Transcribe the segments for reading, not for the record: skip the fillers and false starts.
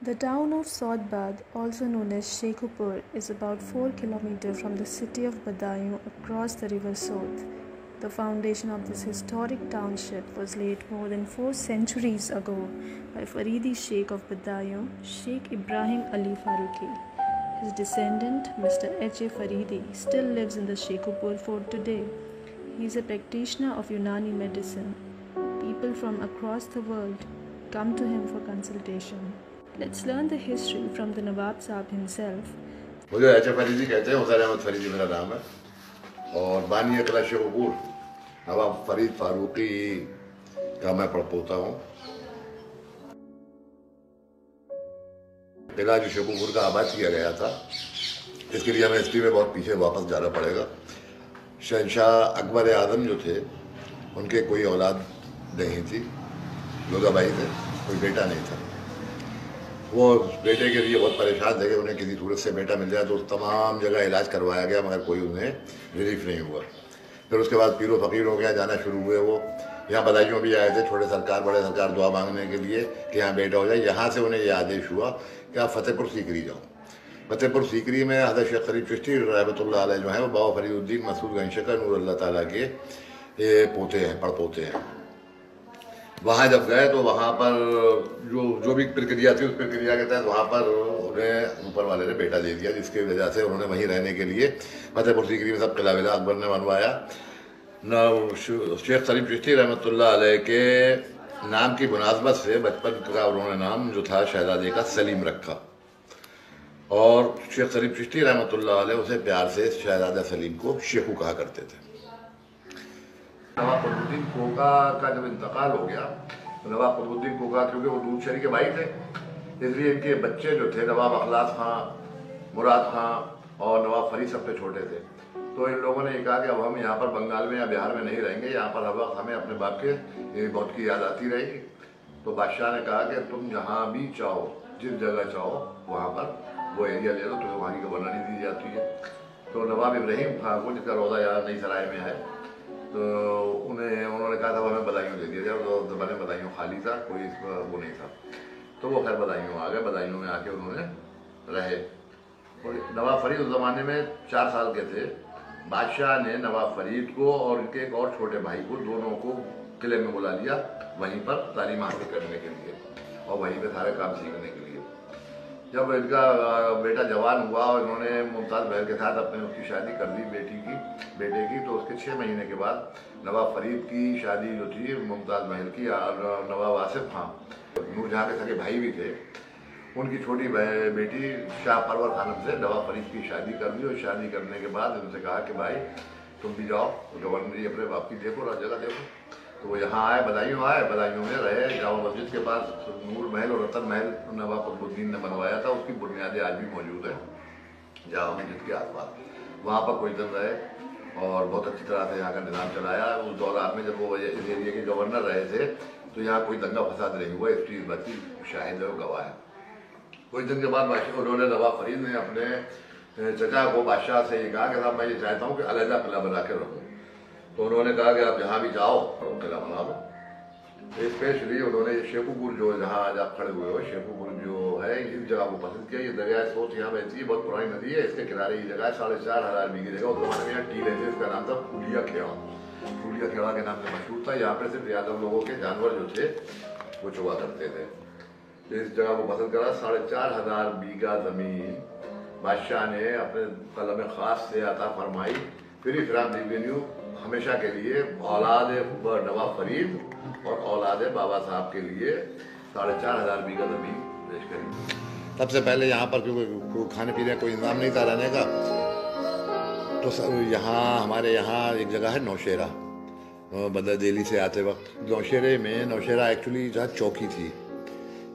The town of Saudbad, also known as Sheikhupur, is about 4 kilometers from the city of Badaयूं across the river Sod. The foundation of this historic township was laid more than 4 centuries ago by Faridi Sheikh of Badaयूं, Sheikh Ibrahim Ali Faruqi. His descendant, Mr. H.A. Faridi, still lives in the Sheikhupur fort today. He is a practitioner of Unani medicine. People from across the world come to him for consultation. Let's learn the history from the Nawab Saab himself. मुझे H Faridi कहते हैं, हुसैन अहमद फरीदी मेरा नाम है और बानी अकला शेखुपुर नवाब फरीद फारूकी का मैं पड़पोता हूँ। किला जो शेखुपुर का आबाद किया गया था, इसके लिए हमें हिस्ट्री में बहुत पीछे वापस जाना पड़ेगा। शहनशाह अकबर आज़म जो थे, उनके कोई औलाद नहीं थी, लोगाबाई थे, कोई बेटा नहीं था। वो बेटे के लिए बहुत परेशान थे कि उन्हें किसी सूरत से बेटा मिल जाए, तो तमाम जगह इलाज करवाया गया मगर कोई उन्हें रिलीफ नहीं हुआ। फिर उसके बाद पीरो फ़कीर हो गया, जाना शुरू हुए वो। यहाँ बदायूं भी आए थे, छोटे सरकार बड़े सरकार दुआ मांगने के लिए कि यहाँ बेटा हो जाए। यहाँ से उन्हें यह आदेश हुआ कि आप फतेहपुर सीकरी जाओ। फतेहपुर सीकरी में हज़रत शेख फरीद चिश्ती रहमतुल्लाह अलैह जो हैं, वो बाबा फरीदुद्दीन मसूद गंशकर नूर अल्लाह ताला के पोते हैं, पड़पोते हैं। वहाँ जब गए तो वहाँ पर जो भी प्रक्रिया थी, उस प्रक्रिया के तहत वहाँ पर उन्हें ऊपर वाले ने बेटा दे दिया, जिसकी वजह से उन्होंने वहीं रहने के लिए फतेहपुर सीकरी में सब किला विला अकबर ने बनवाया। न शेख सलीम चिश्ती रहमतुल्लाह अलैह के नाम की मुनासबत से बचपन का उन्होंने नाम जो था शहजादे का सलीम रखा और शेख सलीम चिश्ती रहमतुल्लाह अलैह उसे प्यार से शहजादा सलीम को शेखू कहा करते थे। नवाब कुतुबुद्दीन कोका का जब इंतकाल हो गया तो नवाब कुतुबुद्दीन कोका, क्योंकि वो दूध शहरी के भाई थे, इसलिए इनके बच्चे जो थे नवाब अखलास खां, मुराद खां और नवाब फरीद सबसे छोटे थे। तो इन लोगों ने ये कहा कि अब हम यहाँ पर बंगाल में या बिहार में नहीं रहेंगे, यहाँ पर हर वक्त हमें अपने बाप के मौत की याद आती रहेगी। तो बादशाह ने कहा कि तुम जहाँ भी चाहो, जिस जगह चाहो वहाँ पर वो एरिया ले लो, तुम्हें वहाँ की गवर्नरी दी जाती है। तो नवाब इब्राहिम खां को, जिसका रौदा यहाँ नई सराय में है, तो उन्होंने कहा था वो हमें बदायूं दे दिया जाए। तो ज़माने बदायूं खाली था, कोई वो नहीं था। तो वो खैर बदायूं आ गए। बदायूं में आके उन्होंने रहे। और नवाब फरीद उस ज़माने में 4 साल के थे। बादशाह ने नवाब फरीद को और उनके एक और छोटे भाई को, दोनों को किले में बुला लिया, वहीं पर तालीम हासिल करने के लिए और वहीं पर सारे काम सीखने के लिए। जब इनका बेटा जवान हुआ और इन्होंने मुमताज़ महल के साथ अपने उसकी शादी कर दी बेटे की, तो उसके 6 महीने के बाद नवाब फरीद की शादी जो थी मुमताज़ महल की और नवाब आसिफ खां, नूरजहाँ के सगे भाई भी थे, उनकी छोटी बेटी शाह परवर खानम से नवाब फरीद की शादी कर दी। और शादी करने के बाद उनसे कहा कि भाई तुम भी जाओ गवर्नरी अपने बाप की देखो और जगह देखो। तो वो यहाँ आए, बदायूं में रहे। जामा मस्जिद के पास नूर महल और रतन महल नवाब कुतुबुद्दीन ने बनवाया था, उसकी बुनियादें आज भी मौजूद है जामा मस्जिद के आसपास। वहाँ पर कोई दिन रहे और बहुत अच्छी तरह से यहाँ का निज़ाम चलाया। उस दौरान में जब वो इस एरिया के गवर्नर रहे थे तो यहाँ कोई दंगा फसाद नहीं हुआ, इस चीज़ बात की शाहिद है, गवाह है। कुछ दिन के बाद उन्होंने नवाब फरीद ने अपने चचा को बादशाह से ये कहा कि साहब मैं ये चाहता हूँ कि अलहदा किला बना के रखूँ। तो उन्होंने कहा कि आप जहाँ भी जाओ वो किला बना लो। स्पेशली उन्होंने शेखुपुर, जो जहाँ आज आप खड़े हुए हो, शेखुपुर जो है, इस जगह को पसंद किया। ये दरिया सोच यहाँ बहती है, बहुत पुरानी नदी है, इसके किनारे ये जगह है, 4,500 बीघे जगह। उस जमाने में यहाँ टीले थे, इसका नाम था फूलिया खेड़ा के नाम से मशहूर था। यहाँ पर सिर्फ यादव लोगों के जानवर जो थे वो चुआ करते थे। इस जगह को पसंद करा। 4,500 बीघा ज़मीन बादशाह ने अपने कलम ख़ास से अता फरमाई, फ्री फ्रॉम रेवेन्यू, हमेशा के लिए औलाद नवाब फरीद और औलाद बाबा साहब के लिए 4,500 बीघा ज़मीन पेश करी। सबसे पहले यहाँ पर क्योंकि खाने पीने का कोई इंतजाम नहीं था रहने का, तो यहाँ हमारे यहाँ एक जगह है नौशेरा, बदर दिल्ली से आते वक्त नौशेरा एक्चुअली जहाँ चौकी थी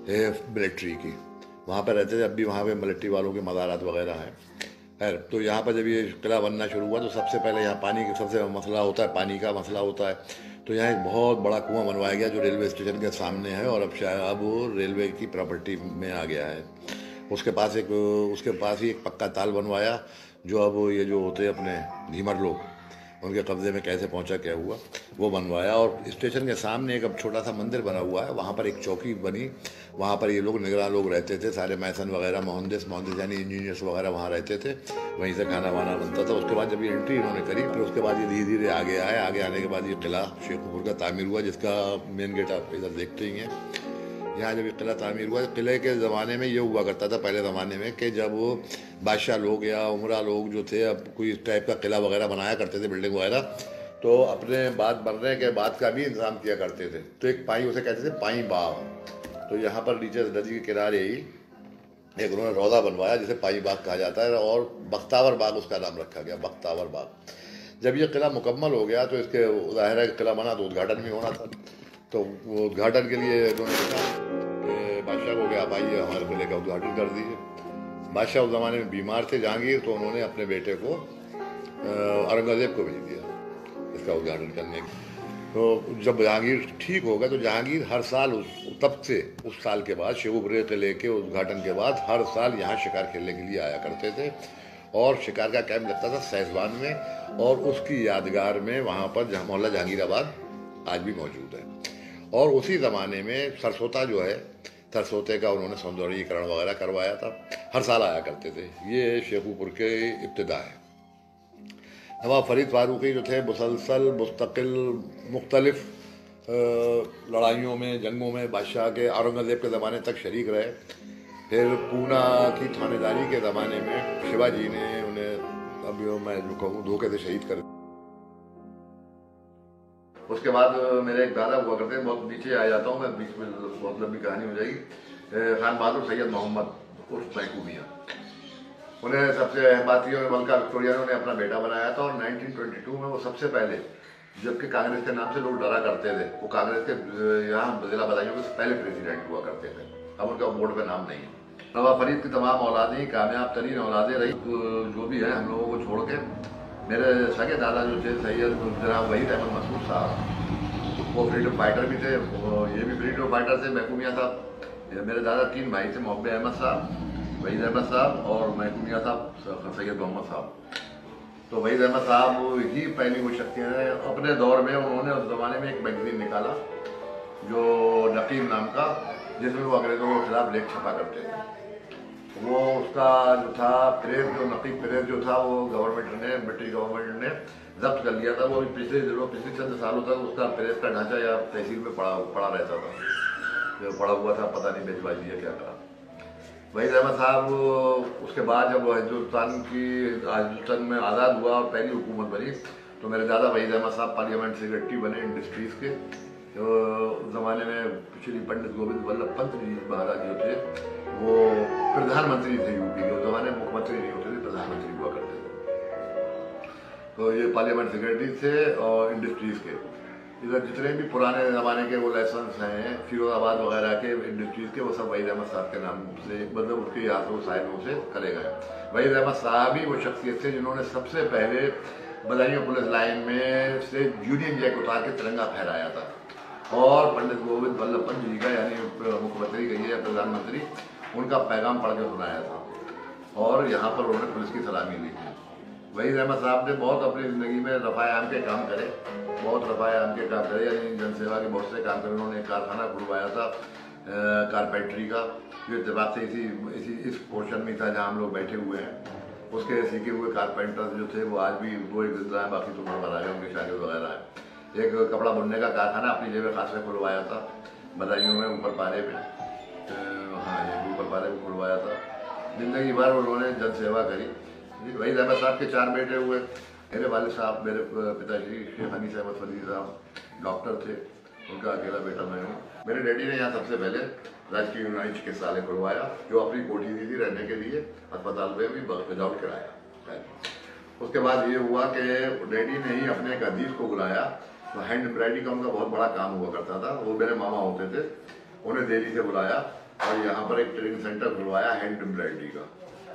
मिलिट्री की, वहाँ पर रहते थे। अब भी वहाँ पे मिलिट्री वालों के मज़ारात वगैरह हैं। खैर, तो यहाँ पर जब ये किला बनना शुरू हुआ तो सबसे पहले यहाँ पानी का सबसे मसला होता है, पानी का मसला होता है। तो यहाँ एक बहुत बड़ा कुआं बनवाया गया जो रेलवे स्टेशन के सामने है और अब वो रेलवे की प्रॉपर्टी में आ गया है। उसके पास ही एक पक्का ताल बनवाया, जो अब ये जो होते हैं अपने धीमर लोग, उनके कब्ज़े में कैसे पहुंचा, क्या हुआ, वो बनवाया। और स्टेशन के सामने एक अब छोटा सा मंदिर बना हुआ है, वहाँ पर एक चौकी बनी, वहाँ पर ये लोग निगरान लोग रहते थे, सारे मैसन वगैरह, मोहंदिस यानी इंजीनियर्स वगैरह वहाँ रहते थे, वहीं से खाना वाना बनता था। उसके बाद जब ये एंट्री इन्होंने करी, फिर उसके बाद ये धीरे धीरे आगे आए। आगे आने के बाद ये किला शेखुपुर का तामीर हुआ, जिसका मेन गेट आप इधर देखते ही हैं। यहाँ जब ये किला तामीर हुआ, किले के ज़माने में ये हुआ करता था पहले ज़माने में कि जब वो बादशाह लोग या उमरा लोग जो थे, अब कोई इस टाइप का किला वगैरह बनाया करते थे, बिल्डिंग वगैरह, तो अपने बात बनने के बाद का भी इंतजाम किया करते थे। तो एक पाई, उसे कहते थे पाई बाग। तो यहाँ पर नीचे नदी के किनारे ही एक उन्होंने रौदा बनवाया जिसे पाई बाग कहा जाता है, और बख्तावर बाग उसका नाम रखा गया, बख्तावर बाग। जब ये किला मुकम्मल हो गया तो इसके ज़ाहिर है किला बना तो उद्घाटन भी होना था। तो वो उद्घाटन के लिए उन्होंने कहा कि बादशाह को क्या, आप आइए हमारे किले का उद्घाटन कर दीजिए। बादशाह उस ज़माने में बीमार थे जहांगीर, तो उन्होंने अपने बेटे को औरंगज़ेब को भेज दिया इसका उद्घाटन करने के। तो जब जहांगीर ठीक हो गए तो जहांगीर हर साल तब से उस साल के बाद शेखुपुर किले के उद्घाटन के बाद हर साल यहाँ शिकार खेलने के लिए आया करते थे। और शिकार का कैंप लगता था सैजवान में, और उसकी यादगार में वहाँ पर मोहल्ला जहांगीराबाद आज भी मौजूद है। और उसी ज़माने में सरसोता जो है, सरसोते का उन्होंने सौंदर्यीकरण वगैरह करवाया था, हर साल आया करते थे। ये शेखुपुर के इब्तिदा है। नवाब फरीद फारूकी जो थे मुसलसल मुस्तकिल मुख्तलिफ लड़ाइयों में, जंगों में बादशाह के औरंगज़ेब के ज़माने तक शरीक रहे। फिर पूना की थानेदारी के ज़माने में शिवाजी ने उन्हें, अब मैं जो कहूँ, धोखे से शहीद कर। उसके बाद मेरे एक दादा हुआ करते हैं, बहुत नीचे आ जाता हूँ मैं, बीच में बहुत लंबी कहानी हो जाएगी। खान बहादुर सैयद मोहम्मद उर्फ मैकू मियां, उन्हें सबसे अहम बात थी, मलका विक्टोरिया ने उन्हें अपना बेटा बनाया था। और 1922 में वो सबसे पहले, जबकि कांग्रेस के नाम से लोग डरा करते थे, वो कांग्रेस के यहाँ जिला बदायूं के पहले प्रेसिडेंट हुआ करते थे। अब उनका बोर्ड पे नाम नहीं है। नवाब फरीद की तमाम औलादें कामयाब तरीन औलादें रही, जो भी है हम लोगों को छोड़ के। मेरे सगे दादा जो थे सैयद जनाब वहीद अहमद मसूद साहब, वो फ्रीडम फाइटर भी थे, ये भी फ्रीडम फाइटर थे, महकू मियां साहब। मेरे दादा 3 भाई थे, मोहब्बे अहमद साहब, वहीद अहमद साहब और महकू मियां साहब, सैयद मोहम्मद साहब। तो वहीद अहमद साहब ही पहली वो शख्सियत है। अपने दौर में उन्होंने उस ज़माने में एक मैगजीन निकाला जो नकीब नाम का, जिसमें वो अंग्रेज़ों के खिलाफ लेख छपा करते थे। वो उसका जो था प्रेस, जो नकीब प्रेस जो था, वो गवर्नमेंट ने, ब्रिटिश गवर्नमेंट ने जब्त कर लिया था। वो पिछले चंद सालों तक उसका प्रेस का ढांचा या तहसील में पड़ा रहता था, जो पड़ा हुआ था, पता नहीं बेचवा दिया क्या करा। वहीद अहमद साहब उसके बाद जब हिंदुस्तान में आज़ाद हुआ और पहली हुकूमत बनी, तो मेरे दादा वहीद अहमद साहब पार्लियामेंट सेक्रेटरी बने इंडस्ट्रीज़ के। तो उस ज़माने में श्री पंडित गोविंद वल्लभ पंत जी महाराज जो थे, वो प्रधानमंत्री थे यूपी के। उस ज़माने में मुख्यमंत्री नहीं होते थे, प्रधानमंत्री हुआ करते थे। तो ये पार्लियामेंट सेक्रेटरी थे और इंडस्ट्रीज़ के। इधर जितने भी पुराने ज़माने के वो लाइसेंस हैं फिरोजाबाद वगैरह के इंडस्ट्रीज़ के, वो सब वहीद अहमद साहब के नाम से, मतलब उसके हाथों साहिबों से करे गए। वहीद अहमद साहब ही वो शख्सियत थे जिन्होंने सबसे पहले बदायूं पुलिस लाइन में से यूनियन जैक उतार के तिरंगा फहराया था। और पंडित गोविंद वल्लभ पंत जी का, यानी मुख्यमंत्री कहिए या प्रधानमंत्री, उनका पैगाम पढ़ के सुनाया था। और यहाँ पर उन्होंने पुलिस की सलामी ली थी। वहीद अहमद साहब ने बहुत अपनी ज़िंदगी में रफ़ाए आम के काम करे, बहुत रफ़ाए आम के काम करे, यानी जनसेवा के बहुत से काम करे। उन्होंने एक कारखाना खुलवाया था कारपेंट्री का, जो इत्तेफाक से इस पोर्शन में था जहाँ हम लोग बैठे हुए हैं। उसके सीखे हुए कारपेंटर्स जो थे वो आज भी 2-1 जिंदा हैं, बाकी तो मर आ गए, उनके शागिर्द वगैरह हैं। एक कपड़ा बुनने का कारखाना अपनी जेब खास में खुलवाया था बदायूं में, ऊपर पारे में। हाँ, ये ऊपर पारे में खुलवाया था। ज़िंदगी भर उन्होंने जनसेवा करी। वहीद अहमद साहब के 4 बेटे हुए। मेरे वालिद साहब, मेरे पिताजी शेख अनीस अहमद फरीद साहब डॉक्टर थे, उनका अकेला बेटा मैं हूँ। मेरे डैडी ने यहाँ सबसे पहले राजकीय यूनानी चिकित्सालय खुलवाया, जो अपनी कोठी दी थी रहने के लिए, अस्पताल में भी विदाउट किराया। उसके बाद ये हुआ कि डैडी ने ही अपने एक अदीस को बुलाया, तो हैंड एम्ब्रॉयडरी का उनका बहुत बड़ा काम हुआ करता था। वो मेरे मामा होते थे, उन्हें दिल्ली से बुलाया और यहाँ पर एक ट्रेनिंग सेंटर खुलवाया हैंड एम्ब्रॉयडरी का।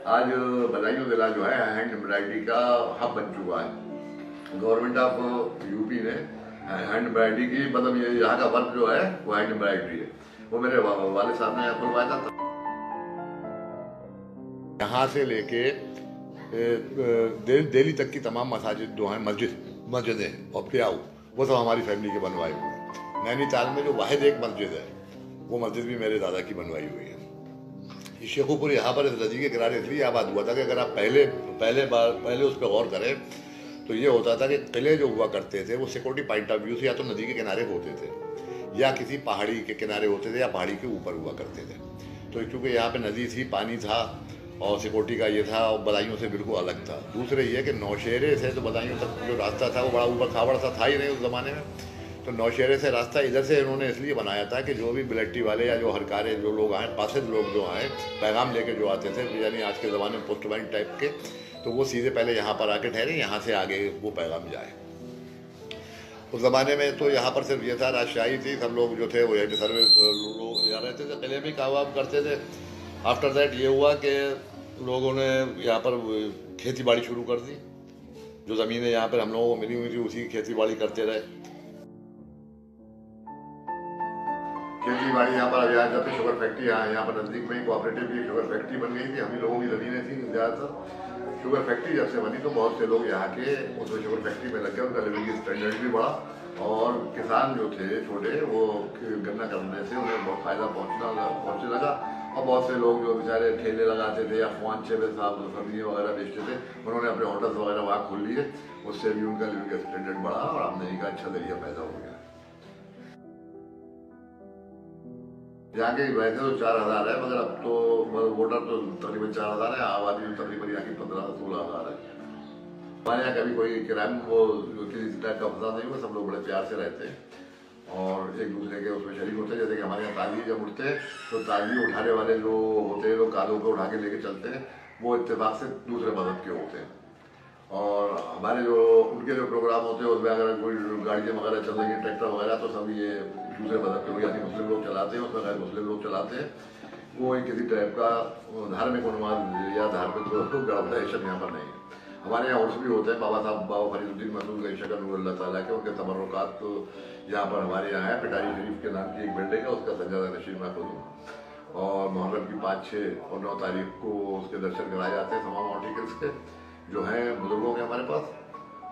आज बदायूं जिला जो है हैंड एम्ब्रॉयडरी का हब बन चुका है। गवर्नमेंट ऑफ यूपी ने हैंड एम्ब्रॉयडरी की, मतलब ये यहाँ का वर्क जो है वो हैंड एम्ब्रॉयडरी है, वो मेरे वाले साहब ने खुलवाया था। यहाँ से लेके दिल्ली तक की तमाम मसाजिद जो हैं, मस्जिद मस्जिदें और प्याऊ, वो सब हमारी फैमिली के बनवाए हुए हैं। नैनीताल में जो वाहिद एक मस्जिद है, वो मस्जिद भी मेरे दादा की बनवाई हुई है। ये शेखुपुर यहाँ पर इस नदी के किनारे इसलिए आबाद हुआ था कि अगर आप पहले उस पर गौर करें तो ये होता था कि किले जो हुआ करते थे वो सिक्योरिटी पॉइंट ऑफ व्यू से या तो नदी के किनारे होते थे या किसी पहाड़ी के किनारे होते थे या पहाड़ी के ऊपर हुआ करते थे। तो क्योंकि यहाँ पे नदी थी, पानी था और सिक्योरिटी का ये था और बदायूं से बिल्कुल अलग था। दूसरे ये कि नौशेरे से तो बदायूं तक जो रास्ता था वो बड़ा ऊबड़ खाबड़ सा था ही नहीं उस ज़माने में। तो नौशेरे से रास्ता इधर से इन्होंने इसलिए बनाया था कि जो भी बिलट्टी वाले या जो हरकारे जो लोग आए, पासिद लोग जो आए, पैगाम लेके जो आते थे, यानी आज के ज़माने में पोस्टमैन टाइप के, तो वो सीधे पहले यहाँ पर आके ठहरे, यहाँ से आगे वो पैगाम जाए। उस ज़माने में तो यहाँ पर सिर्फ ये था, राजशाही थी, सब लोग जो थे वो यही सर्वे यहाँ रहते थे, किले में काम करते थे। आफ्टर दैट ये हुआ कि लोगों ने यहाँ पर खेती बाड़ी शुरू कर दी। जो ज़मीनें यहाँ पर हम लोगों को मिली हुई थी उसी की खेती बाड़ी करते रहे। खेती बाड़ी यहाँ पर अभी जब से शुगर फैक्ट्री यहाँ पर नज़दीक में कोऑपरेटिव की शुगर फैक्ट्री बन गई थी, हम ही लोगों की ज़मीनें थी ज़्यादातर। शुगर फैक्ट्री जब से बनी तो बहुत से लोग यहाँ के उसमें शुगर फैक्ट्री में लग गए, उनका लिविंग स्टैंडर्ड भी बढ़ा और किसान जो थे छोटे वो गन्ना करने से उन्हें बहुत फ़ायदा पहुँचने लगा। और बहुत से लोग जो बेचारे ठेले लगाते थे या ख्वांचे में साहब सब्जियाँ वगैरह बेचते थे, उन्होंने अपने होटल्स वगैरह वहाँ खोल लिए, उससे भी उनका लिविंग स्टैंडर्ड बढ़ा और आमदनी का अच्छा जरिया पैदा हो गया। यहाँ के वैसे तो 4000 है, मगर अब तो वोटर तो तकरीबन 4000 है, आबादी तो तकरीबन यहाँ की 15-16 हज़ार है। हमारे यहाँ कभी कोई क्राइम वो किसी टाइप का फंसा नहीं हुआ, सब लोग बड़े प्यार से रहते हैं और एक दूसरे के उसमें शरीक होते हैं। जैसे कि हमारे यहाँ ताली जब उठते हैं तो ताली उठाने वाले जो होते हैं, लोग कालों को उठा के लेके चलते हैं, वो इत्तेफाक से दूसरे मजहब के होते हैं। और हमारे जो उनके जो प्रोग्राम होते हैं उसमें अगर कोई गाड़ियाँ वगैरह चल रही है, ट्रैक्टर वगैरह, तो सब ये दूसरे मजहब के लोग यानी मुस्लिम लोग चलाते हैं, उसमें गैर मुस्लिम लोग चलाते हैं। वो किसी टाइप का धार्मिक अनुमान या धार्मिक गड़बड़ाइशन यहाँ पर नहीं है। हमारे यहाँ उर्स भी होते हैं, बाबा फरीदुद्दीन महसूद शकर नूर ताला के, उनके तबर्रुकात तो यहाँ पर हमारे यहाँ है। पिटारी शरीफ के नाम की एक बिल्डिंग है, उसका सज्जादा नशीन मैं खुद हूँ और मुहर्रम की 5, 6 और 9 तारीख को उसके दर्शन कराए जाते हैं तमाम आर्टिकल्स के जो हैं बुजुर्गों के हमारे पास,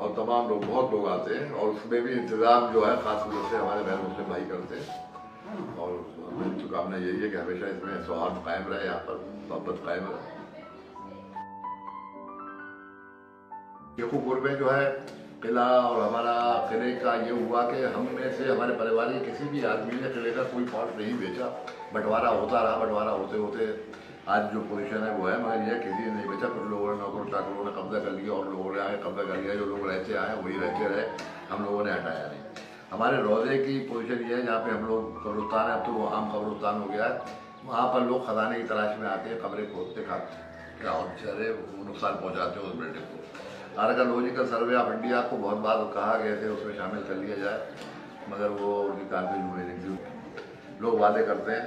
और तमाम लोग बहुत लोग आते हैं और उसमें भी इंतज़ाम जो है ख़ास तौर से हमारे गैर मुस्लिम भाई करते हैं। और मेरी तो कामना यही है कि हमेशा इसमें सौहार्द कायम रहे, यहाँ पर मोहब्बत कायम रहे। शेखुपुर में जो है किला और हमारा किले का ये हुआ कि हम में से हमारे परिवार के किसी भी आदमी ने किले का कोई पार्ट नहीं बेचा। बंटवारा होता रहा, बंटवारा होते होते आज जो पोजीशन है वो है, मगर यह किसी ने नहीं बेचा। कुछ लोगों ने नौकरों चाकरों ने कब्जा कर लिया और लोगों ने आगे कब्जा कर लिया। जो लोग रहते आए वही रहते रहे, हम लोगों ने हटाया नहीं। हमारे रोज़े की पोजीशन ये है जहाँ पे हम लोग कब्रिस्तान है, अब तो वो आम कब्रिस्तान हो गया है। वहाँ पर लोग खजाने की तलाश में आते हैं, कमरे खोदते खाते और बेचारे नुकसान पहुँचाते हैं उस बिल्डिंग को। आर्कियोलॉजिकल सर्वे ऑफ इंडिया को बहुत बार कहा गया थे उसमें शामिल कर लिया जाए, मगर वो उनकी कारवाई हुई नहीं। लोग वादे करते हैं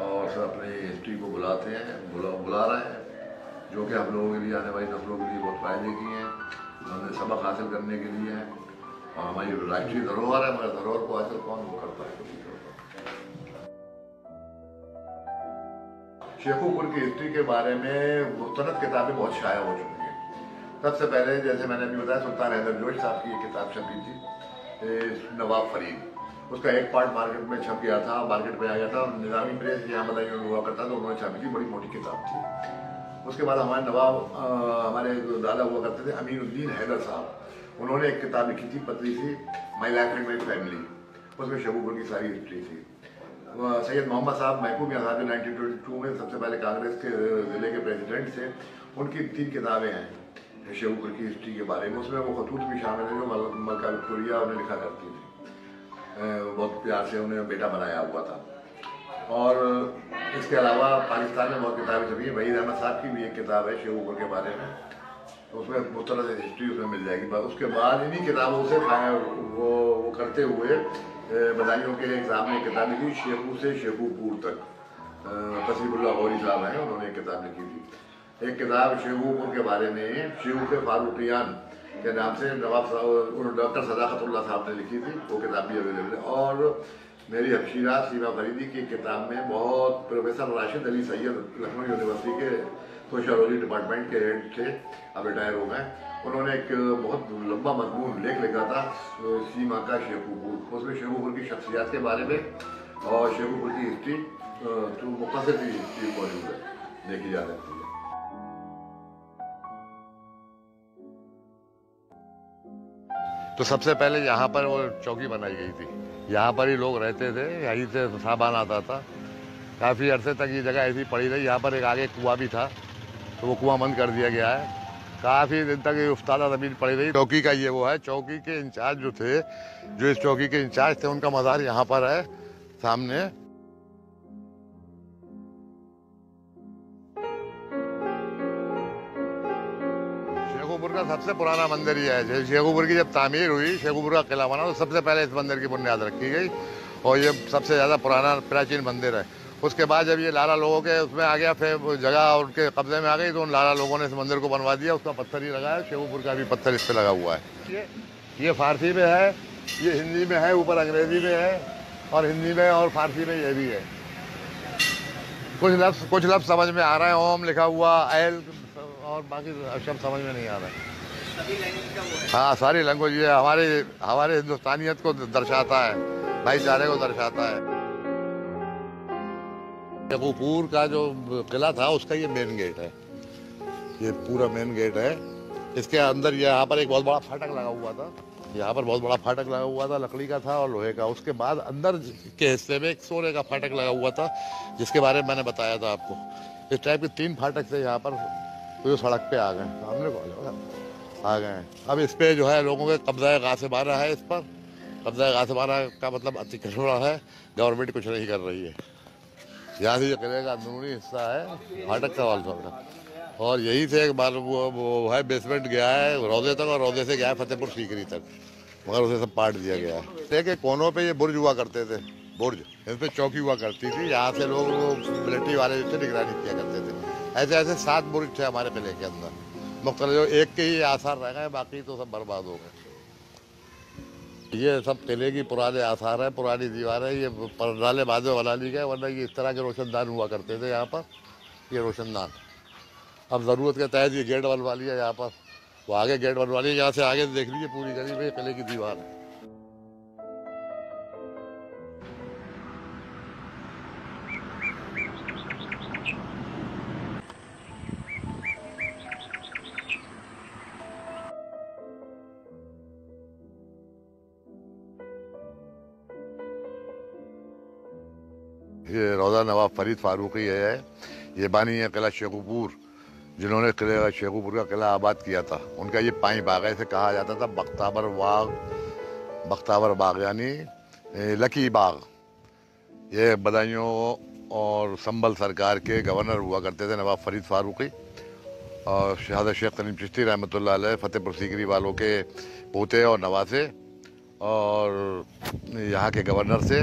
और सब अपनी हिस्ट्री को बुलाते हैं, बुला रहे हैं, जो कि हम लोगों के लिए, आने वाली नस्लों के लिए बहुत फ़ायदे की हैं, हमने सबक हासिल करने के लिए हैं। और हमारी राष्ट्रीय धरोहर है, मगर धरोहर को हासिल कौन करता है? शेखुपुर की हिस्ट्री के बारे में मुस्तनद किताबें बहुत शाया हो चुकी हैं। सबसे पहले जैसे मैंने अभी बताया, सुल्तान हैदर जोश साहब की एक किताब छपी थी नवाब फरीद, उसका एक पार्ट मार्केट में छप गया था, मार्केट में आ गया था। निज़ामी प्रेस यहाँ बदायूं हुआ करता तो उन्होंने छापी थी, बड़ी मोटी किताब थी। उसके बाद हमारे नवाब हमारे दादा हुआ करते थे अमीरुद्दीन हैदर साहब, उन्होंने एक किताब लिखी थी पतली सी, my life and my family, उसमें शेखुपुर की सारी हिस्ट्री थी। सैयद मोहम्मद साहब महबूब यहाँ साहब 1922 में सबसे पहले कांग्रेस के ज़िले के प्रेसिडेंट थे, उनकी 3 किताबें हैं शेखुपुर की हिस्ट्री के बारे में। उसमें वो खतूत भी शामिल है जो मलका विक्टोरिया उन्हें लिखा करती थी, बहुत प्यार से उन्हें बेटा बनाया हुआ था। और इसके अलावा पाकिस्तान में बहुत किताबें छपी हैं। वहीद अहमद साहब की भी एक किताब है शेखुपुर के बारे में, उसमें मुख्तलिफ हिस्ट्री उसमें मिल जाएगी। उसके बाद इन्हीं किताबों से वो करते हुए बदायूं के एग्ज़ाम में किताब लिखी शेखू से शेखुपुर तक, तसीबुल्लाह गौरी साहब हैं, उन्होंने एक किताब लिखी थी। एक किताब शेखुपुर के बारे में शेख फारूकियान के नाम से नवाब साहब डॉक्टर सदाकतुल्लाह साहब ने लिखी थी, वो किताब भी अवेलेबल है। और मेरी हमशीरा सीमा फरीदी की किताब में बहुत प्रोफेसर राशिद अली सैयद लखनऊ यूनिवर्सिटी के सोशियोलॉजी डिपार्टमेंट के हेड थे, अब रिटायर हो गए। उन्होंने एक बहुत लंबा मजमून लेख लिखा था सीमा का शेखुपुर। उसमें शेखुपुर की शख्सियात के बारे में और शेखुपुर की हिस्ट्री, तो मुख्तसर की हिस्ट्री मौजूद है, देखी जा सकती है। तो सबसे पहले यहाँ पर वो चौकी बनाई गई थी, यहाँ पर ही लोग रहते थे, यहीं से सामान आता था। काफ़ी अरसे तक ये जगह ऐसी पड़ी रही। यहाँ पर एक आगे कुआं भी था, तो वो कुआं बंद कर दिया गया है। काफ़ी दिन तक ये उफ्तादा ज़मीन पड़ी रही। चौकी का ये वो है, चौकी के इंचार्ज जो थे, जो इस चौकी के इंचार्ज थे, उनका मज़ार यहाँ पर है सामने। शेखुपुर का सबसे पुराना मंदिर ये है। शेखुपुर की जब तामीर हुई, शेखुपुर का किला बना, तो सबसे पहले इस मंदिर की बुनियाद रखी गई और ये सबसे ज़्यादा पुराना प्राचीन मंदिर है। उसके बाद जब ये लाला लोगों के उसमें आ गया, फिर जगह उनके कब्जे में आ गई, तो उन लाला लोगों ने इस मंदिर को बनवा दिया। उसका पत्थर ही लगा है, शेखुपुर का भी पत्थर इस पर लगा हुआ है। ये फारसी में है, ये हिंदी में है, ऊपर अंग्रेजी में है, और हिंदी में और फारसी में ये भी है। कुछ लफ्ज़ समझ में आ रहा है, ओम लिखा हुआ, एल, और बाकी शब्द समझ में नहीं आ रहा है। हाँ, सारी लैंग्वेज ये हमारे हिंदुस्तानियत को दर्शाता है, भाईचारे को दर्शाता है। शेखुपुर का जो किला था उसका ये मेन गेट है, ये पूरा मेन गेट है। इसके अंदर यहाँ पर एक बहुत बड़ा फाटक लगा हुआ था, यहाँ पर बहुत बड़ा फाटक लगा हुआ था, लकड़ी का था और लोहे का। उसके बाद अंदर के हिस्से में एक सोने का फाटक लगा हुआ था, जिसके बारे में मैंने बताया था आपको। इस टाइप के 3 फाटक थे यहाँ पर, तो सड़क पे आ गए, सामने को आ गए। अब इस पे जो है लोगों के कब्जा गासिबाना है। इस पर कब्जा गासिबाना का मतलब अतिक्रमण है, गवर्नमेंट कुछ नहीं कर रही है। यहाँ से जो किले का अंदरूनी हिस्सा है फाटक का वाल फाटक, और यही से एक बार वो है बेसमेंट गया है रौदे तक, और रौदे से गया है फतेहपुर सीकरी तक, मगर उसे सब पाट दिया गया है। देखिए कोनों पे ये बुर्ज हुआ करते थे, बुर्ज, इस पर चौकी हुआ करती थी। यहाँ से लोग मिलिट्री वाले जो थे निगरानी किया करते थे। ऐसे ऐसे 7 बुर्ज थे हमारे किले के अंदर मुख्तलिफ, एक के ही आसार रह गए, बाकी तो सब बर्बाद हो गए। ये सब किले की पुराने आसार है, पुरानी दीवार है। ये परनाले बाद में बना ली गए, वरना ये इस तरह के रोशनदान हुआ करते थे यहाँ पर, ये रोशनदान। अब ज़रूरत के तहत ये गेट बनवा लिया यहाँ पर, वो आगे गेट बनवा लिया। यहाँ से आगे देख लीजिए पूरी गली में किले की दीवार है। ये रौदा नवाब फरीद फारूकी है, ये बानी है किला शेखुपुर, जिन्होंने किले शेखुपुर का किला आबाद किया था। उनका ये पाई बाग है, इसे कहा जाता था बख्तावर बाग यानी लकी बाग। ये बदायूं और संभल सरकार के गवर्नर हुआ करते थे नवाब फरीद फारूकी, और हज़रत शेख सलीम चिश्ती रहमतुल्लाह अलैह फतेहपुर सीकरी वालों के पोते और नवासे, और यहाँ के गवर्नर से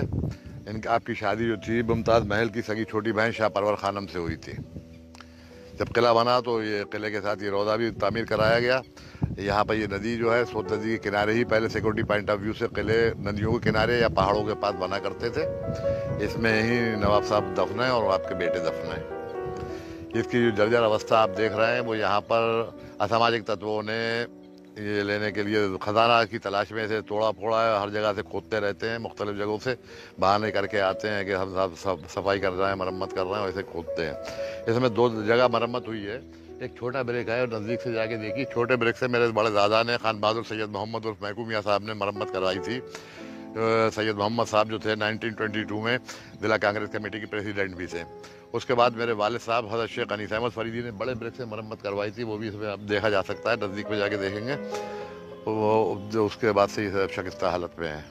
आपकी शादी जो थी मुमताज़ महल की सगी छोटी बहन शाह परवर खानम से हुई थी। जब किला बना तो ये किले के साथ ये रौदा भी तामीर कराया गया। यहाँ पर ये नदी जो है सोत नदी के किनारे ही पहले सिक्योरिटी पॉइंट ऑफ व्यू से किले नदियों के किनारे या पहाड़ों के पास बना करते थे। इसमें ही नवाब साहब दफन है और आपके बेटे दफन है। इसकी जो जर्जर अवस्था आप देख रहे हैं वो यहाँ पर असामाजिक तत्वों ने ये लेने के लिए खजाना की तलाश में इसे तोड़ा फोड़ा है, हर जगह से खोदते रहते हैं, मुख्तलिफ जगहों से बहाने करके आते हैं कि हम सब सफाई कर रहे हैं, मरम्मत कर रहे हैं, वैसे खोदते हैं। इसमें 2 जगह मरम्मत हुई है। एक छोटा ब्रेक है और नज़दीक से जाके देखिए, छोटे ब्रेक से मेरे बड़े दादा ने खान बहादुर सैयद मोहम्मद उर्फ महकू मियाँ साहब ने मरम्मत करवाई थी। सैयद मोहम्मद साहब जो थे 1922 में जिला कांग्रेस कमेटी के प्रेसिडेंट भी थे। उसके बाद मेरे वालिद साहब हज़रत शेख अनीस अहमद फरीदी ने बड़े ब्रेक से मरम्मत करवाई थी, वो भी इसमें अब देखा जा सकता है, नज़दीक में जाके देखेंगे। वो जो उसके बाद से ये शकिस्ता हालत में है।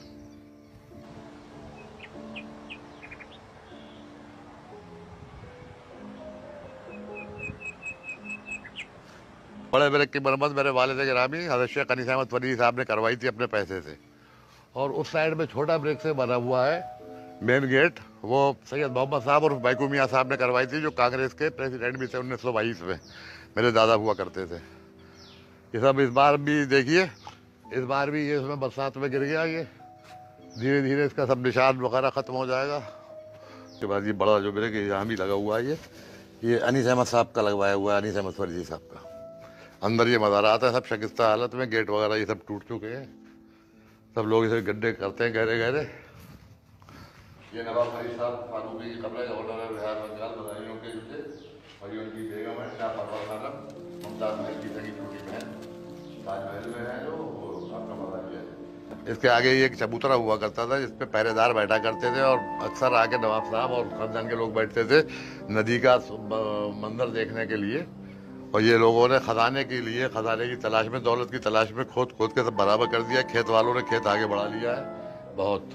बड़े ब्रेक की मरम्मत मेरे वालिद गिरामी हज़रत शेख अनीस अहमद फरीदी साहब ने करवाई थी अपने पैसे से। और उस साइड में छोटा ब्रेक से बना हुआ है मेन गेट, वो सैयद मोहम्मद साहब और महकू मियाँ साहब ने करवाई थी, जो कांग्रेस के प्रेसिडेंट भी थे 1922 में, मेरे दादा हुआ करते थे। ये सब इस बार भी देखिए, इस बार भी ये इसमें बरसात में गिर गया। ये धीरे धीरे इसका सब निशान वगैरह ख़त्म हो जाएगा। उसके बाद ये बड़ा जो ब्रेक यहाँ भी लगा हुआ है, ये अनीस अहमद साहब का लगवाया हुआ है, अनीस अहमद फर्जी साहब का। अंदर ये मज़ारा आता है, सब शकिस्ता हालत में, गेट वगैरह ये सब टूट चुके हैं, सब लोग इसे गड्ढे करते हैं गहरे गहरे। ये नवाब फरीद साहब फारूकी की कब्र है, ऑर्डर है बिहार बंगाल बदायूं के जो थे, और ये उनकी बेगम है शाह परवार खानम, मुमताज़ महल की सगी छोटी बहन, ताजमहल में है जो आपका बदायूं है। इसके आगे ये एक चबूतरा हुआ करता था जिसपे पहरेदार बैठा करते थे, और अक्सर आके नवाब साहब और खानदान के लोग बैठते थे नदी का मंजर देखने के लिए। और ये लोगों ने खजाने के लिए, खजाने की तलाश में, दौलत की तलाश में खोद खोद के सब बराबर कर दिया। खेत वालों ने खेत आगे बढ़ा लिया है बहुत,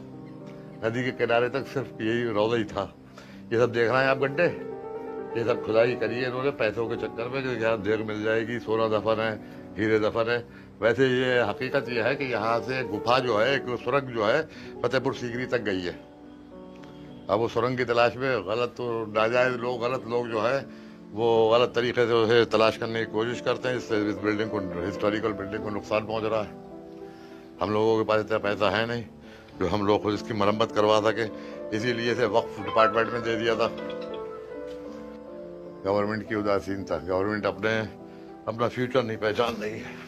नदी के किनारे तक सिर्फ यही रौदा ही था। ये सब देख रहे हैं आप गड्ढे, ये सब खुदाई करी है इन्होंने पैसों के चक्कर में कि यहाँ देर मिल जाएगी, सोना दफन है, हीरे दफन है। वैसे ये हकीकत ये है कि यहाँ से गुफा जो है, एक सुरंग जो है फतेहपुर सीकरी तक गई है। अब वो सुरंग की तलाश में गलत नाजायज लोग, गलत लोग जो है वो गलत तरीके से उसे तलाश करने की कोशिश करते हैं, जिससे इस बिल्डिंग को, हिस्टोरिकल बिल्डिंग को नुकसान पहुंच रहा है। हम लोगों के पास इतना पैसा है नहीं जो हम लोग खुद इसकी मरम्मत करवा सके, इसीलिए इसे वक्फ डिपार्टमेंट में दे दिया था। गवर्नमेंट की उदासीनता, गवर्नमेंट अपना फ्यूचर नहीं पहचान रही है।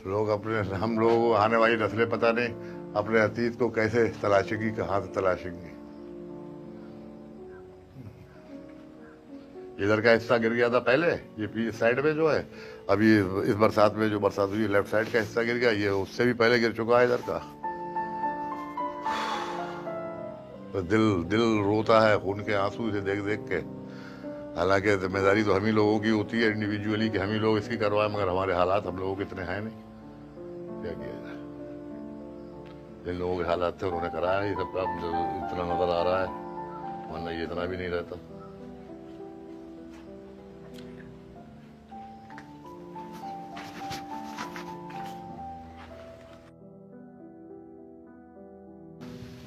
लोग हम लोग आने वाली नस्लें पता नहीं अपने अतीत को कैसे तलाशेगी, कहाँ से तलाशेंगी। इधर का हिस्सा गिर गया था पहले, ये साइड में जो है, अभी इस बरसात में जो बरसात हुई लेफ्ट साइड का हिस्सा गिर गया, ये उससे भी पहले गिर चुका है इधर का। तो दिल रोता है, खून के आंसू से देख देख के। हालांकि जिम्मेदारी तो हम ही लोगों की होती है इंडिविजुअली कि हम ही लोग इसकी करवाएं, मगर हमारे हालात हम लोगों के इतने हैं नहीं, क्या किया जाए। जिन लोगों के हालात थे उन्होंने कराया, ये सब काम इतना नजर आ रहा है, वरना ये इतना भी नहीं रहता।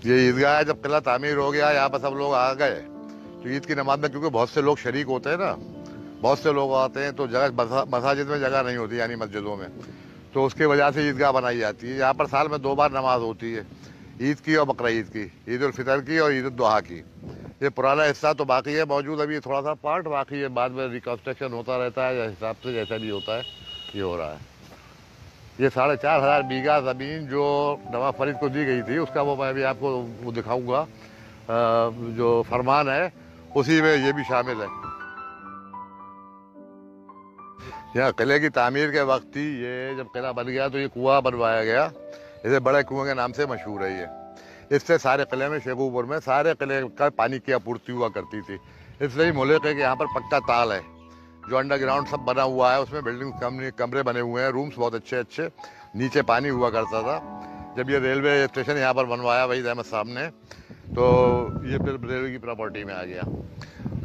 ये ईदगाह जब किला तामीर हो गया, यहाँ पर सब लोग आ गए तो ईद की नमाज में, क्योंकि बहुत से लोग शरीक होते हैं ना, बहुत से लोग आते हैं, तो जगह मसाजिद में जगह नहीं होती, यानी मस्जिदों में, तो उसकी वजह से ईदगाह बनाई जाती है। यहाँ पर साल में 2 बार नमाज होती है, ईद की और बकरा ईद की, ईद उल फितर की और ईद उल दुहा की। ये पुराना हिस्सा तो बाकी है मौजूद, अभी थोड़ा सा पार्ट बाकी है, बाद में रिकन्स्ट्रक्शन होता रहता है, हिसाब से जैसा भी होता है ये हो रहा है। ये 4,500 बीघा ज़मीन जो नवाब फरीद को दी गई थी, उसका वो मैं भी आपको वो दिखाऊंगा, जो फरमान है उसी में ये भी शामिल है। यहाँ किले की तामीर के वक्त ही, ये जब किला बन गया तो ये कुआं बनवाया गया, इसे बड़े कुएं के नाम से मशहूर है ये। इससे सारे किले में, शेखुपुर में सारे किले का पानी की आपूर्ति हुआ करती थी। इसलिए मुल्क है कि यहाँ पर पक्का ताल है जो अंडरग्राउंड सब बना हुआ है, उसमें बिल्डिंग कमरे बने हुए हैं, रूम्स बहुत अच्छे अच्छे, नीचे पानी हुआ करता था। जब ये रेलवे स्टेशन यहाँ पर बनवाया वहीद अहमद साहब ने, तो ये फिर रेलवे की प्रॉपर्टी में आ गया।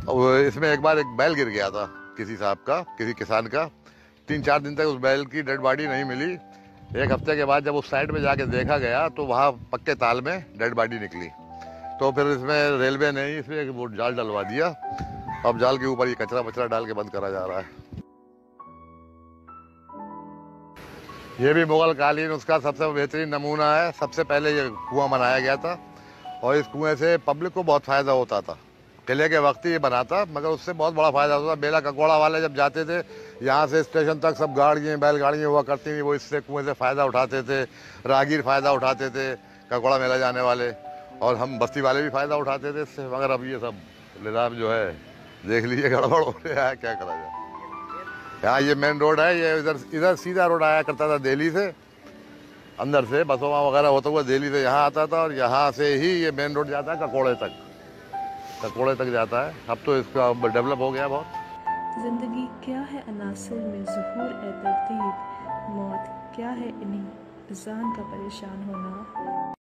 और इसमें एक बार एक बैल गिर गया था किसी साहब का, किसी किसान का, 3-4 दिन तक उस बैल की डेड बॉडी नहीं मिली। एक हफ्ते के बाद जब उस साइड में जाके देखा गया तो वहाँ पक्के ताल में डेड बॉडी निकली। तो फिर इसमें रेलवे ने ही इसमें वो जाल डलवा दिया, अब जाल के ऊपर ये कचरा वचरा डाल के बंद करा जा रहा है। ये भी मुगल कालीन उसका सबसे बेहतरीन नमूना है। सबसे पहले ये कुआं बनाया गया था और इस कुएं से पब्लिक को बहुत फ़ायदा होता था। किले के वक्त ही ये बना था, मगर उससे बहुत बड़ा फ़ायदा होता था। बेला ककोड़ा वाले जब जाते थे यहाँ से स्टेशन तक, सब गाड़ियाँ बैलगाड़ियाँ हुआ करती थी, वो इससे कुएं से फ़ायदा उठाते थे, राहगीर फ़ायदा उठाते थे, ककोड़ा मेला जाने वाले, और हम बस्ती वाले भी फ़ायदा उठाते थे इससे। मगर अब ये सब निज़ाम जो है देख लीजिए गड़बड़ हो रहा है, क्या करा जाए। यहाँ ये मेन रोड है, ये इधर सीधा रोड आया करता था दिल्ली से, अंदर से बसों वगैरह होता हुआ दिल्ली से यहाँ आता था, और यहाँ से ही ये मेन रोड जाता है ककोड़े तक जाता है। अब तो इसका डेवलप हो गया बहुत। जिंदगी क्या है अनासिर में ज़ुहूर ए तरतीब, मौत क्या है इन्हीं अज़ान का परेशान होना।